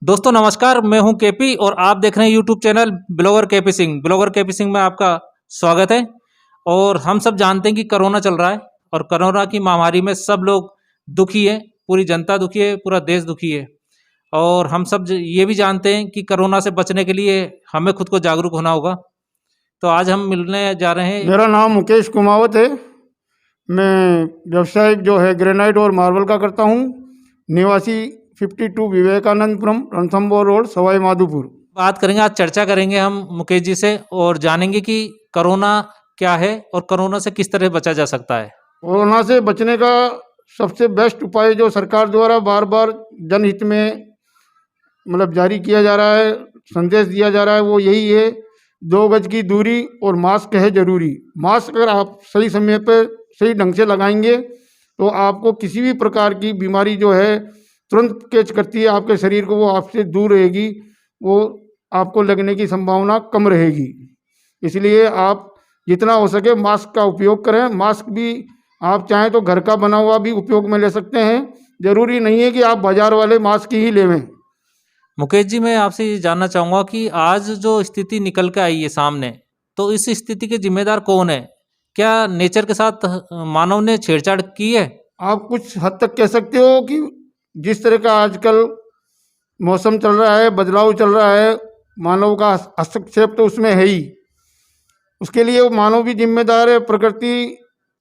दोस्तों नमस्कार, मैं हूं केपी और आप देख रहे हैं YouTube channel blogger KP Singh. Blogger KP Singh में आपका स्वागत है। और हम सब जानते हैं कि कोरोना चल रहा है और कोरोना की महामारी में सब लोग दुखी है, पूरी जनता दुखी है, पूरा देश दुखी है। और हम सब ये भी जानते हैं कि कोरोना से बचने के लिए हमें खुद को जागरूक होना होगा। तो आज हम मिलने जा रहे हैं। मेरा नाम मुकेश कुमावत है। मैं व्यवसायिक जो है ग्रेनाइट और मार्बल का करता हूँ। निवासी 52 विवेकानंदपुरम, रणथंबोर रोड, सवाई माधोपुर। बात करेंगे, आज चर्चा करेंगे हम मुकेश जी से और जानेंगे कि कोरोना क्या है और कोरोना से किस तरह बचा जा सकता है। कोरोना से बचने का सबसे बेस्ट उपाय जो सरकार द्वारा बार बार जनहित में जारी किया जा रहा है, संदेश दिया जा रहा है, वो यही है 2 गज की दूरी और मास्क है ज़रूरी। मास्क अगर आप सही समय पर सही ढंग से लगाएंगे तो आपको किसी भी प्रकार की बीमारी जो है तुरंत कैच करती है आपके शरीर को, वो आपसे दूर रहेगी, वो आपको लगने की संभावना कम रहेगी। इसलिए आप जितना हो सके मास्क का उपयोग करें। मास्क भी आप चाहें तो घर का बना हुआ भी उपयोग में ले सकते हैं, ज़रूरी नहीं है कि आप बाज़ार वाले मास्क ही लेवें। मुकेश जी, मैं आपसे ये जानना चाहूँगा कि आज जो स्थिति निकल के आई है सामने, तो इस स्थिति के जिम्मेदार कौन है? क्या नेचर के साथ मानव ने छेड़छाड़ की है? आप कुछ हद तक कह सकते हो कि जिस तरह का आजकल मौसम चल रहा है, बदलाव चल रहा है, मानव का हस्तक्षेप तो उसमें है ही। उसके लिए मानव भी जिम्मेदार है। प्रकृति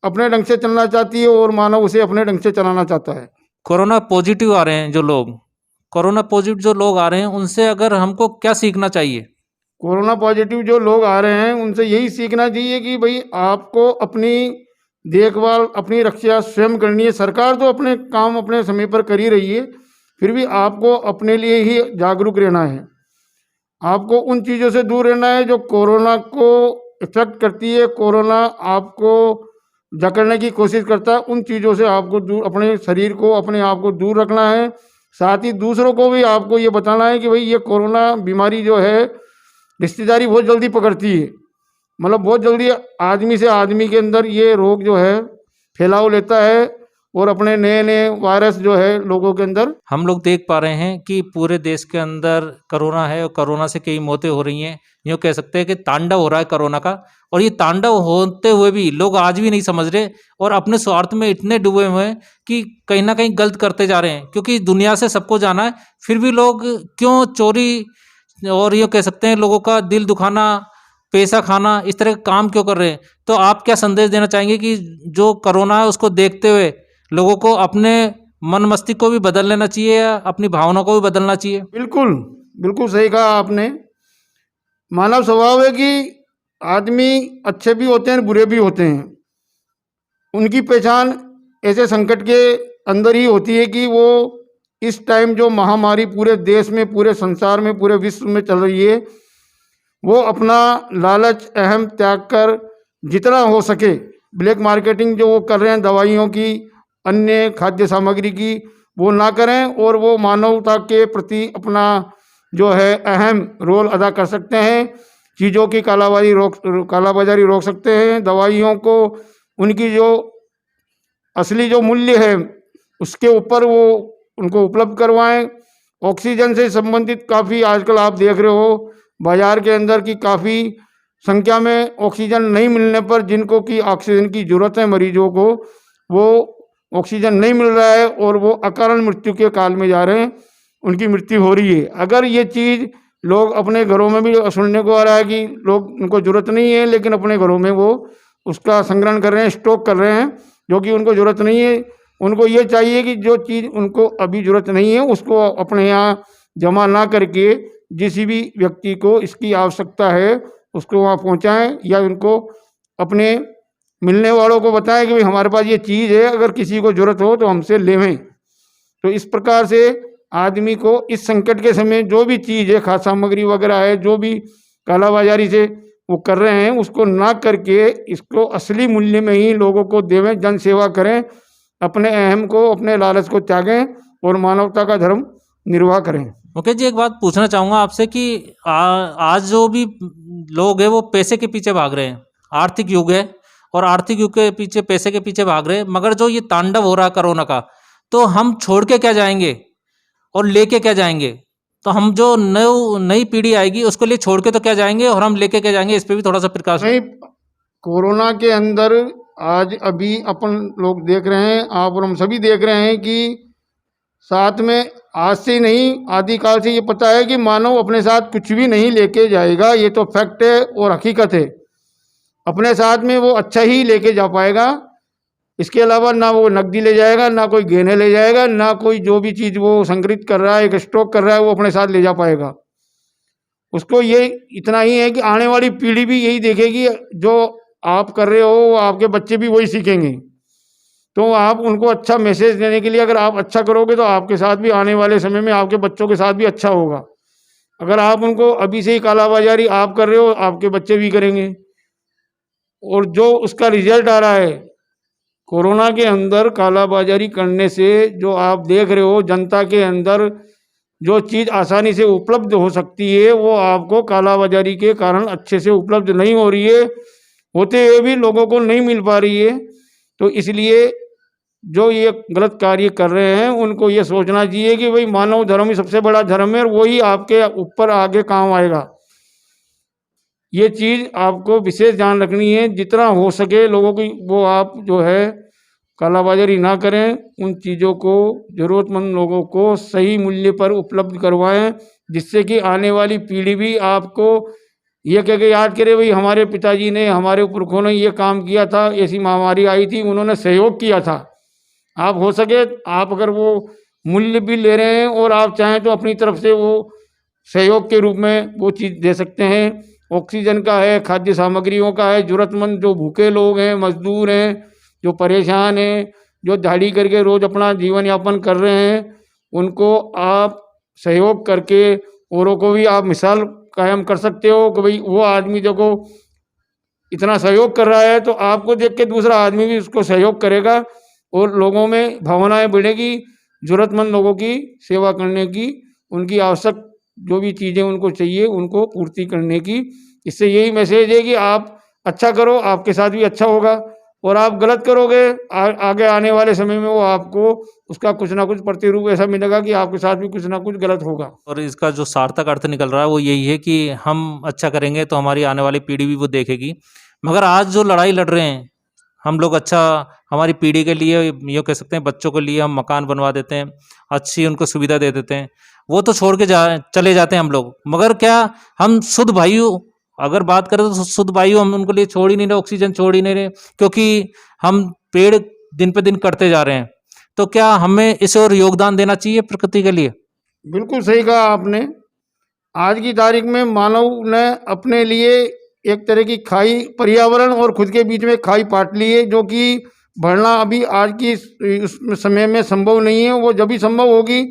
अपने ढंग से चलना चाहती है और मानव उसे अपने ढंग से चलाना चाहता है। कोरोना पॉजिटिव आ रहे हैं जो लोग, कोरोना पॉजिटिव जो लोग आ रहे हैं, उनसे अगर हमको क्या सीखना चाहिए? कोरोना पॉजिटिव जो लोग आ रहे हैं उनसे यही सीखना चाहिए कि भाई आपको अपनी देखभाल, अपनी रक्षा स्वयं करनी है। सरकार तो अपने काम अपने समय पर कर ही रही है, फिर भी आपको अपने लिए ही जागरूक रहना है। आपको उन चीज़ों से दूर रहना है जो कोरोना को इफेक्ट करती है, कोरोना आपको जकड़ने की कोशिश करता है। उन चीज़ों से आपको दूर, अपने शरीर को, अपने आप को दूर रखना है। साथ ही दूसरों को भी आपको ये बताना है कि भाई ये कोरोना बीमारी जो है रिश्तेदारी बहुत जल्दी पकड़ती है। बहुत जल्दी आदमी से आदमी के अंदर ये रोग जो है फैलाव लेता है और अपने नए नए वायरस जो है लोगों के अंदर। हम लोग देख पा रहे हैं कि पूरे देश के अंदर कोरोना है और कोरोना से कई मौतें हो रही हैं। यूँ कह सकते हैं कि तांडव हो रहा है कोरोना का। और ये तांडव होते हुए भी लोग आज भी नहीं समझ रहे और अपने स्वार्थ में इतने डूबे हुए हैं कि कहीं ना कहीं गलत करते जा रहे हैं। क्योंकि दुनिया से सबको जाना है, फिर भी लोग क्यों चोरी और ये कह सकते हैं लोगों का दिल दुखाना, पैसा खाना, इस तरह के काम क्यों कर रहे हैं? तो आप क्या संदेश देना चाहेंगे कि जो कोरोना है उसको देखते हुए लोगों को अपने मन मस्तिष्क को भी बदल लेना चाहिए या अपनी भावनाओं को भी बदलना चाहिए? बिल्कुल बिल्कुल सही कहा आपने। मानव स्वभाव है कि आदमी अच्छे भी होते हैं, बुरे भी होते हैं। उनकी पहचान ऐसे संकट के अंदर ही होती है कि वो इस टाइम जो महामारी पूरे देश में, पूरे संसार में, पूरे विश्व में चल रही है, वो अपना लालच अहम त्याग कर जितना हो सके ब्लैक मार्केटिंग जो वो कर रहे हैं दवाइयों की, अन्य खाद्य सामग्री की, वो ना करें और वो मानवता के प्रति अपना जो है अहम रोल अदा कर सकते हैं। चीज़ों की कालाबाजारी रोक सकते हैं। दवाइयों को उनकी जो असली जो मूल्य है उसके ऊपर वो उनको उपलब्ध करवाएं। ऑक्सीजन से संबंधित काफ़ी आजकल आप देख रहे हो बाज़ार के अंदर की काफ़ी संख्या में ऑक्सीजन नहीं मिलने पर जिनको कि ऑक्सीजन की ज़रूरत है मरीजों को, वो ऑक्सीजन नहीं मिल रहा है और वो अकारण मृत्यु के काल में जा रहे हैं, उनकी मृत्यु हो रही है। अगर ये चीज़ लोग अपने घरों में भी सुनने को आ रहा है कि लोग उनको ज़रूरत नहीं है लेकिन अपने घरों में वो उसका संग्रहण कर रहे हैं, स्टॉक कर रहे हैं, जो कि उनको ज़रूरत नहीं है। उनको ये चाहिए कि जो चीज़ उनको अभी ज़रूरत नहीं है उसको अपने यहाँ जमा ना करके किसी भी व्यक्ति को इसकी आवश्यकता है उसको वहाँ पहुँचाएँ, या उनको अपने मिलने वालों को बताएं कि भाई हमारे पास ये चीज़ है, अगर किसी को ज़रूरत हो तो हमसे लेवें। तो इस प्रकार से आदमी को इस संकट के समय जो भी चीज़ है, खाद्य सामग्री वगैरह है, जो भी कालाबाजारी से वो कर रहे हैं उसको ना करके इसको असली मूल्य में ही लोगों को देवें, जन सेवा करें, अपने अहम को, अपने लालच को त्यागें और मानवता का धर्म निर्वाह करें। मुकेश जी, एक बात पूछना चाहूँगा आपसे कि आज जो भी लोग हैं वो पैसे के पीछे भाग रहे हैं। आर्थिक युग है और आर्थिक युग के पीछे, पैसे के पीछे भाग रहे हैं, मगर जो ये तांडव हो रहा है कोरोना का, तो हम छोड़ के क्या जाएंगे और लेके क्या जाएंगे? तो हम जो नई पीढ़ी आएगी उसके लिए छोड़ के तो क्या जाएंगे और हम लेके क्या जाएंगे, इस पे भी थोड़ा सा प्रकाश। नहीं, कोरोना के अंदर आज अभी अपन लोग देख रहे हैं, आप और हम सभी देख रहे हैं कि साथ में आज से नहीं आदिकाल से ये पता है कि मानव अपने साथ कुछ भी नहीं लेके जाएगा। ये तो फैक्ट है और हकीकत है। अपने साथ में वो अच्छा ही लेके जा पाएगा। इसके अलावा ना वो नकदी ले जाएगा, ना कोई गहने ले जाएगा, ना कोई जो भी चीज़ वो संग्रहित कर रहा है, एक स्टॉक कर रहा है, वो अपने साथ ले जा पाएगा। उसको ये इतना ही है कि आने वाली पीढ़ी भी यही देखेगी, जो आप कर रहे हो वो आपके बच्चे भी वही सीखेंगे। तो आप उनको अच्छा मैसेज देने के लिए अगर आप अच्छा करोगे तो आपके साथ भी आने वाले समय में आपके बच्चों के साथ भी अच्छा होगा। अगर आप उनको अभी से ही कालाबाजारी आप कर रहे हो, आपके बच्चे भी करेंगे। और जो उसका रिजल्ट आ रहा है कोरोना के अंदर कालाबाजारी करने से, जो आप देख रहे हो जनता के अंदर जो चीज़ आसानी से उपलब्ध हो सकती है वो आपको कालाबाजारी के कारण अच्छे से उपलब्ध नहीं हो रही है, होते हुए भी लोगों को नहीं मिल पा रही है। तो इसलिए जो ये गलत कार्य कर रहे हैं उनको ये सोचना चाहिए कि भाई मानव धर्म ही सबसे बड़ा धर्म है और वही आपके ऊपर आगे काम आएगा। ये चीज़ आपको विशेष ध्यान रखनी है। जितना हो सके लोगों की वो आप जो है कालाबाजारी ना करें, उन चीज़ों को ज़रूरतमंद लोगों को सही मूल्य पर उपलब्ध करवाएं, जिससे कि आने वाली पीढ़ी भी आपको ये कह के याद करे भाई हमारे पिताजी ने, हमारे पुरखों ने ये काम किया था, ऐसी महामारी आई थी, उन्होंने सहयोग किया था। आप हो सके आप अगर वो मूल्य भी ले रहे हैं और आप चाहें तो अपनी तरफ से वो सहयोग के रूप में वो चीज़ दे सकते हैं। ऑक्सीजन का है, खाद्य सामग्रियों का है, ज़रूरतमंद जो भूखे लोग हैं, मजदूर हैं, जो परेशान हैं, जो दिहाड़ी करके रोज़ अपना जीवन यापन कर रहे हैं, उनको आप सहयोग करके औरों को भी आप मिसाल कायम कर सकते हो कि भाई वो आदमी देखो इतना सहयोग कर रहा है, तो आपको देख के दूसरा आदमी भी उसको सहयोग करेगा और लोगों में भावनाएं बढ़ेगी, ज़रूरतमंद लोगों की सेवा करने की, उनकी आवश्यक जो भी चीज़ें उनको चाहिए उनको पूर्ति करने की। इससे यही मैसेज है कि आप अच्छा करो, आपके साथ भी अच्छा होगा, और आप गलत करोगे आगे आने वाले समय में वो आपको उसका कुछ ना कुछ प्रतिरूप ऐसा मिलेगा कि आपके साथ भी कुछ ना कुछ गलत होगा। और इसका जो सार्थक अर्थ निकल रहा है वो यही है कि हम अच्छा करेंगे तो हमारी आने वाली पीढ़ी भी वो देखेगी। मगर आज जो लड़ाई लड़ रहे हैं हम लोग, अच्छा हमारी पीढ़ी के लिए, ये कह सकते हैं बच्चों के लिए हम मकान बनवा देते हैं, अच्छी उनको सुविधा दे देते हैं, वो तो छोड़ के चले जाते हैं हम लोग। मगर क्या हम शुद्ध वायु अगर बात करें तो शुद्ध वायु हम उनके लिए छोड़ ही नहीं रहे, ऑक्सीजन छोड़ ही नहीं रहे, क्योंकि हम पेड़ दिन पे दिन कटते जा रहे हैं। तो क्या हमें इस और योगदान देना चाहिए प्रकृति के लिए? बिल्कुल सही कहा आपने। आज की तारीख में मानव ने अपने लिए एक तरह की खाई पर्यावरण और खुद के बीच में खाई पाट ली है, जो कि भरना अभी आज की इस समय में संभव नहीं है। वो जब भी संभव होगी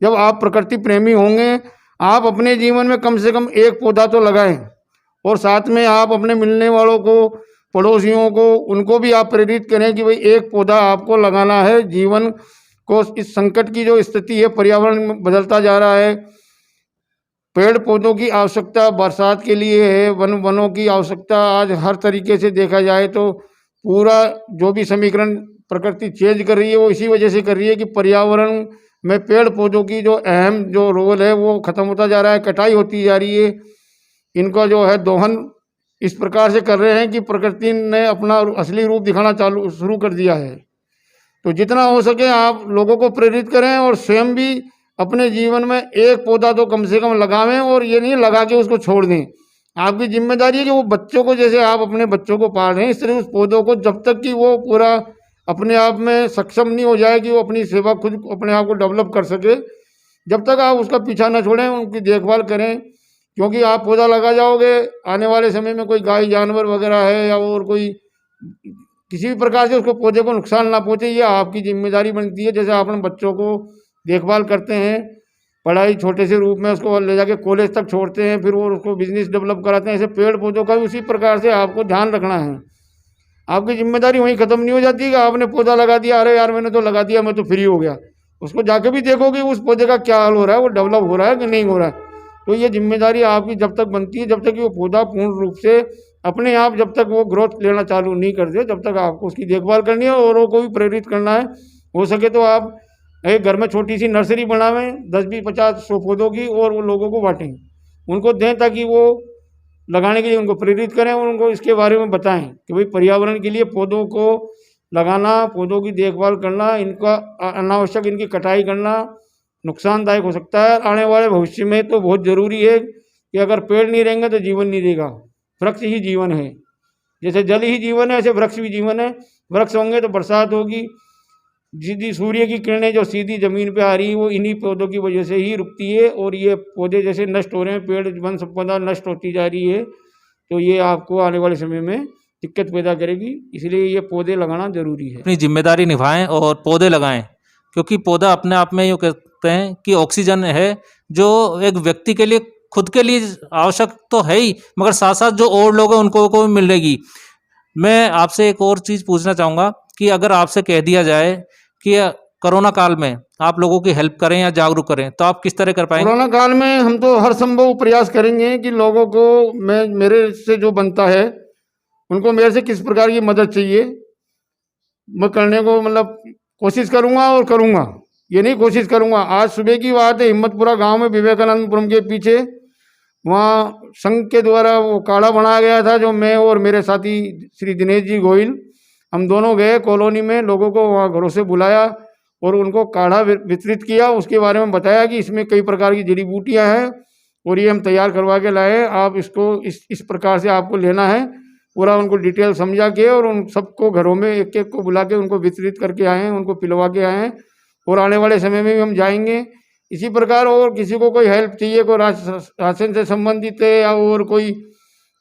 जब आप प्रकृति प्रेमी होंगे। आप अपने जीवन में कम से कम एक पौधा तो लगाएं, और साथ में आप अपने मिलने वालों को, पड़ोसियों को, उनको भी आप प्रेरित करें कि भाई एक पौधा आपको लगाना है। जीवन को इस संकट की जो स्थिति है, पर्यावरण बदलता जा रहा है, पेड़ पौधों की आवश्यकता बरसात के लिए है, वनों की आवश्यकता आज हर तरीके से देखा जाए तो पूरा जो भी समीकरण प्रकृति चेंज कर रही है वो इसी वजह से कर रही है कि पर्यावरण में पेड़ पौधों की जो अहम जो रोल है वो ख़त्म होता जा रहा है, कटाई होती जा रही है। इनका जो है दोहन इस प्रकार से कर रहे हैं कि प्रकृति ने अपना असली रूप दिखाना शुरू कर दिया है। तो जितना हो सके आप लोगों को प्रेरित करें और स्वयं भी अपने जीवन में एक पौधा तो कम से कम लगावें, और ये नहीं लगा के उसको छोड़ दें। आपकी जिम्मेदारी है कि वो बच्चों को, जैसे आप अपने बच्चों को पाल रहे हैं, इस तरह उस पौधों को जब तक कि वो पूरा अपने आप में सक्षम नहीं हो जाए कि वो अपनी सेवा खुद अपने आप को डेवलप कर सके, जब तक आप उसका पीछा न छोड़ें, उनकी देखभाल करें। क्योंकि आप पौधा लगा जाओगे, आने वाले समय में कोई गाय जानवर वगैरह है या और कोई किसी भी प्रकार से उसको पौधे को नुकसान ना पहुँचे, ये आपकी जिम्मेदारी बनती है। जैसे आप अपने बच्चों को देखभाल करते हैं, पढ़ाई छोटे से रूप में उसको ले जाके कॉलेज तक छोड़ते हैं, फिर वो उसको बिजनेस डेवलप कराते हैं, ऐसे पेड़ पौधों का भी उसी प्रकार से आपको ध्यान रखना है। आपकी जिम्मेदारी वहीं ख़त्म नहीं हो जाती कि आपने पौधा लगा दिया, अरे यार मैंने तो लगा दिया, मैं तो फ्री हो गया। उसको जाके भी देखोगे उस पौधे का क्या हाल हो रहा है, वो डेवलप हो रहा है कि नहीं हो रहा है। तो ये जिम्मेदारी आपकी जब तक बनती है, जब तक कि वो पौधा पूर्ण रूप से अपने आप जब तक वो ग्रोथ लेना चालू नहीं कर दे, जब तक आपको उसकी देखभाल करनी है और औरों को भी प्रेरित करना है। हो सके तो आप एक घर में छोटी सी नर्सरी बनावें 10-20-50-100 पौधों की और वो लोगों को बांटें, उनको दें ताकि वो लगाने के लिए उनको प्रेरित करें और उनको इसके बारे में बताएं कि भाई पर्यावरण के लिए पौधों को लगाना, पौधों की देखभाल करना, इनका अनावश्यक इनकी कटाई करना नुकसानदायक हो सकता है। आने वाले भविष्य में तो बहुत ज़रूरी है कि अगर पेड़ नहीं रहेंगे तो जीवन नहीं रहेगा। वृक्ष ही जीवन है, जैसे जल ही जीवन है ऐसे वृक्ष भी जीवन है। वृक्ष होंगे तो बरसात होगी, सीधी सूर्य की किरणें जो सीधी ज़मीन पे आ रही है वो इन्हीं पौधों की वजह से ही रुकती है। और ये पौधे जैसे नष्ट हो रहे हैं, पेड़ वन संपदा नष्ट होती जा रही है, तो ये आपको आने वाले समय में दिक्कत पैदा करेगी। इसलिए ये पौधे लगाना ज़रूरी है। अपनी जिम्मेदारी निभाएं और पौधे लगाएं, क्योंकि पौधा अपने आप में यूँ कहते हैं कि ऑक्सीजन है जो एक व्यक्ति के लिए खुद के लिए आवश्यक तो है ही, मगर साथ साथ जो और लोग हैं उनको को भी मिलेगी। मैं आपसे एक और चीज़ पूछना चाहूँगा कि अगर आपसे कह दिया जाए कि कोरोना काल में आप लोगों की हेल्प करें या जागरूक करें, तो आप किस तरह कर पाएंगे? कोरोना काल में हम तो हर संभव प्रयास करेंगे कि लोगों को मेरे से जो बनता है उनको मेरे से किस प्रकार की मदद चाहिए मैं करने को मतलब कोशिश करूँगा और करूँगा। ये नहीं कोशिश करूँगा, आज सुबह की बात है, हिम्मतपुरा गांव में विवेकानंदपुरम के पीछे वहाँ संघ के द्वारा वो काढ़ा बनाया गया था, जो मैं और मेरे साथी श्री दिनेश जी गोयल हम दोनों गए कॉलोनी में, लोगों को वहाँ घरों से बुलाया और उनको काढ़ा वितरित किया। उसके बारे में बताया कि इसमें कई प्रकार की जड़ी बूटियाँ हैं और ये हम तैयार करवा के लाए, आप इसको इस प्रकार से आपको लेना है। पूरा उनको डिटेल समझा के और उन सबको घरों में एक एक को बुला के उनको वितरित करके आए हैं, उनको पिलवा के आए हैं। और आने वाले समय में भी हम जाएंगे इसी प्रकार। और किसी को कोई हेल्प चाहिए, कोई राशन से संबंधित है या और कोई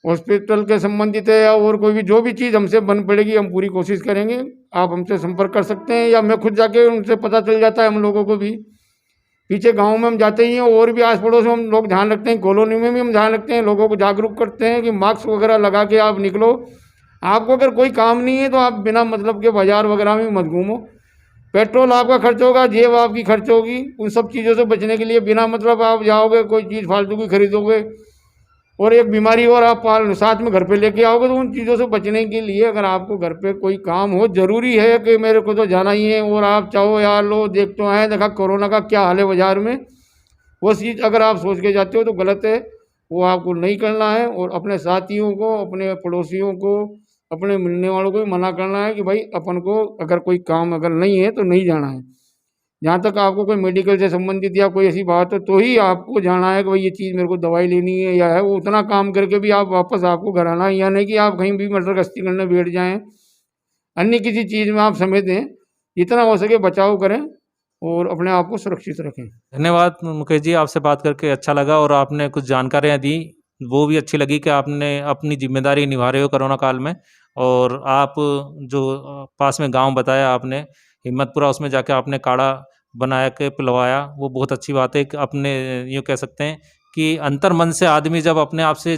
हॉस्पिटल के संबंधित है या और कोई भी जो भी चीज़ हमसे बन पड़ेगी हम पूरी कोशिश करेंगे। आप हमसे संपर्क कर सकते हैं या मैं खुद जाके उनसे पता चल जाता है हम लोगों को भी। पीछे गांव में हम जाते ही हैं और भी आस पड़ोस में हम लोग ध्यान रखते हैं, कॉलोनी में भी हम ध्यान रखते हैं, लोगों को जागरूक करते हैं कि मास्क वगैरह लगा के आप निकलो। आपको अगर कोई काम नहीं है तो आप बिना मतलब के बाजार वगैरह में मत घूमो। पेट्रोल आपका खर्च होगा, जेब आपकी खर्च होगी, उन सब चीज़ों से बचने के लिए बिना मतलब आप जाओगे कोई चीज़ फालतू की खरीदोगे और एक बीमारी और आप साथ में घर पे लेके आओगे, तो उन चीज़ों से बचने के लिए अगर आपको घर पे कोई काम हो, ज़रूरी है कि मेरे को तो जाना ही है और आप चाहो यार लो देख तो आए, देखा कोरोना का क्या हाल है बाज़ार में, वो चीज़ अगर आप सोच के जाते हो तो गलत है। वो आपको नहीं करना है और अपने साथियों को, अपने पड़ोसियों को, अपने मिलने वालों को भी मना करना है कि भाई अपन को अगर कोई काम अगर नहीं है तो नहीं जाना है। जहाँ तक आपको कोई मेडिकल से संबंधित या कोई ऐसी बात हो तो ही आपको जाना है कि भाई ये चीज़ मेरे को दवाई लेनी है या है, वो उतना काम करके भी आप वापस आपको घर आना है, या नहीं कि आप कहीं भी मटर गश्ती करने बैठ जाएं, अन्य किसी चीज़ में आप समय दें। जितना हो सके बचाव करें और अपने आप को सुरक्षित रखें। धन्यवाद मुकेश जी, आपसे बात करके अच्छा लगा और आपने कुछ जानकारियाँ दी, वो भी अच्छी लगी कि आपने अपनी जिम्मेदारी निभा रहे हो कोरोना काल में। और आप जो पास में गांव बताया आपने हिम्मतपुरा, उसमें जाके आपने काढ़ा बना के पिलवाया, वो बहुत अच्छी बात है कि अपने यूँ कह सकते हैं कि अंतर मन से आदमी जब अपने आप से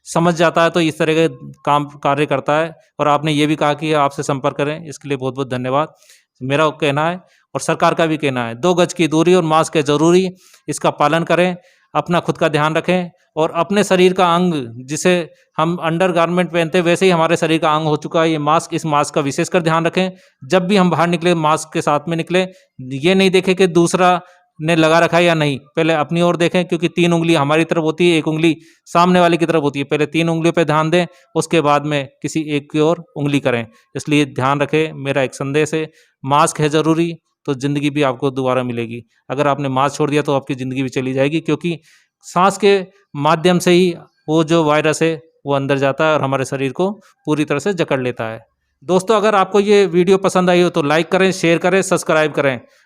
समझ जाता है तो इस तरह के काम कार्य करता है। और आपने ये भी कहा कि आपसे संपर्क करें, इसके लिए बहुत बहुत धन्यवाद। मेरा कहना है और सरकार का भी कहना है, 2 गज की दूरी और मास्क है ज़रूरी, इसका पालन करें, अपना खुद का ध्यान रखें और अपने शरीर का अंग, जिसे हम अंडरगारमेंट पहनते हैं वैसे ही हमारे शरीर का अंग हो चुका है ये मास्क, इस मास्क का विशेषकर ध्यान रखें। जब भी हम बाहर निकले मास्क के साथ में निकलें, ये नहीं देखें कि दूसरा ने लगा रखा है या नहीं, पहले अपनी ओर देखें, क्योंकि 3 उंगली हमारी तरफ होती है, 1 उंगली सामने वाले की तरफ होती है। पहले 3 उंगलियों पे ध्यान दें, उसके बाद में किसी एक की ओर उंगली करें। इसलिए ध्यान रखें, मेरा एक संदेश है, मास्क है ज़रूरी तो ज़िंदगी भी आपको दोबारा मिलेगी। अगर आपने मास्क छोड़ दिया तो आपकी ज़िंदगी भी चली जाएगी, क्योंकि सांस के माध्यम से ही वो जो वायरस है वो अंदर जाता है और हमारे शरीर को पूरी तरह से जकड़ लेता है। दोस्तों, अगर आपको ये वीडियो पसंद आई हो तो लाइक करें, शेयर करें, सब्सक्राइब करें